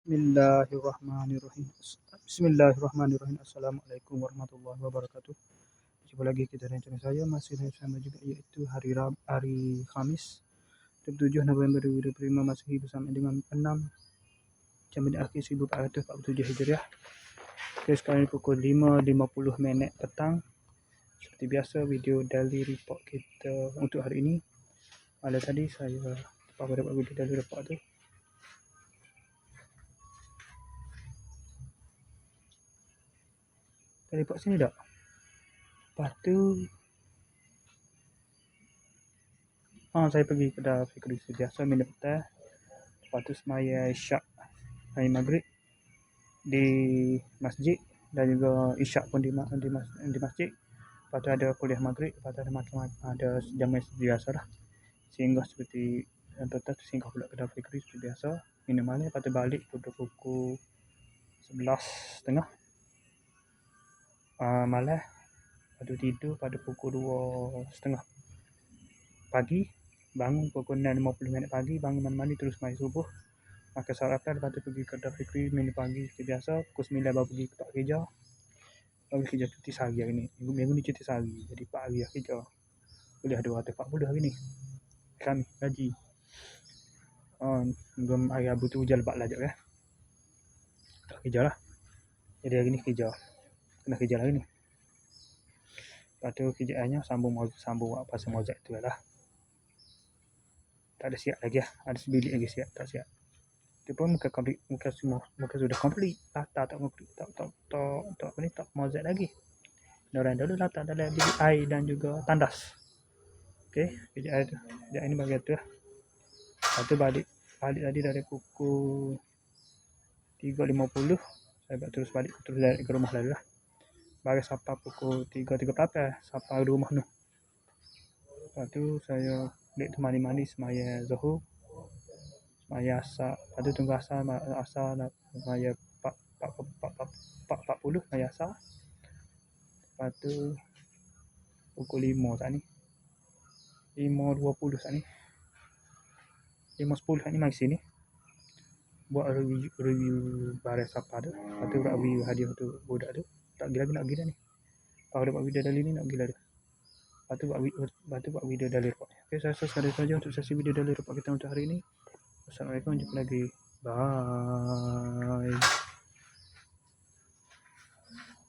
Bismillahirrahmanirrahim. Bismillahirrahmanirrahim. Assalamualaikum warahmatullahi wabarakatuh. Jumpa lagi kita dengan channel saya, masih sama juga, iaitu hari Khamis 27 November 2025 Masehi bersama dengan 6 Jambil Akhir 1447 Hijriah. Okay, sekarang pukul 5.50 petang. Seperti biasa, video daily report kita untuk hari ini. Malam tadi saya dapat video daily report tu. Report sini tak? Lepas tu saya pergi kedai Fikri biasa minum teh. Lepas tu semaya isyak hari maghrib di masjid, dan juga isyak pun di masjid. Lepas tu ada kuliah maghrib, lepas tu ada jam biasa lah. Sehingga seperti tu singgah pula kedai Fikri seperti biasa, minum malam. Lepas tu balik pada pukul 11.30 malam. Lepas tu tidur pada pukul 2.30 pagi. Bangun pukul 6.50 pagi, bangun mandi terus mandi subuh, makan sarapan. Lepas tu pergi kedai Fikri minum pagi seperti biasa. Pukul 9 baru pergi tempat kerja. Baru kerja cuti sehari hari ni. Minggu ni cuti sehari, jadi 4 hari lah kerja. Boleh 240 hari ni kami gaji. Belum hari Rabu tu hujan lebat lah je kan. Tak kerja lah. Jadi hari ni kerja. Kena kerja hari ni. Lepas tu kerjaannya sambung pasal mozak tu lah. Tak ada siap lagi lah. Ada sebilik lagi siap, tak siap. Itu pun muka sudah komplit. Lata tak komplit. Tak mozak lagi. Orang dulu lata dalam bilik air dan juga tandas. Okey, kerjaan ini bagian tu lah. Lepas tu balik tadi dari pukul 3.50. Saya terus balik ke rumah lalu lah. Baru sampai pukul 3.38 sampai rumah tu. Lepas tu saya balik tu mandi semaya Zuhur, semaya asar. Lepas tu tunggu asar semaya 40 semaya asar. Lepas tu pukul 5 saat ni, 5.20 saat ni, 5.10 saat ni mari sini buat review barang siapa tu. Lepas tu buat review hadiah tu budak tu. Tak gila nak gila ni. Kalau buat video daily ni nak gila tu. Lepas tu buat video daily report. Okay, saya rasa saja untuk sesi video daily report kita untuk hari ini. Assalamualaikum, jumpa lagi. Bye.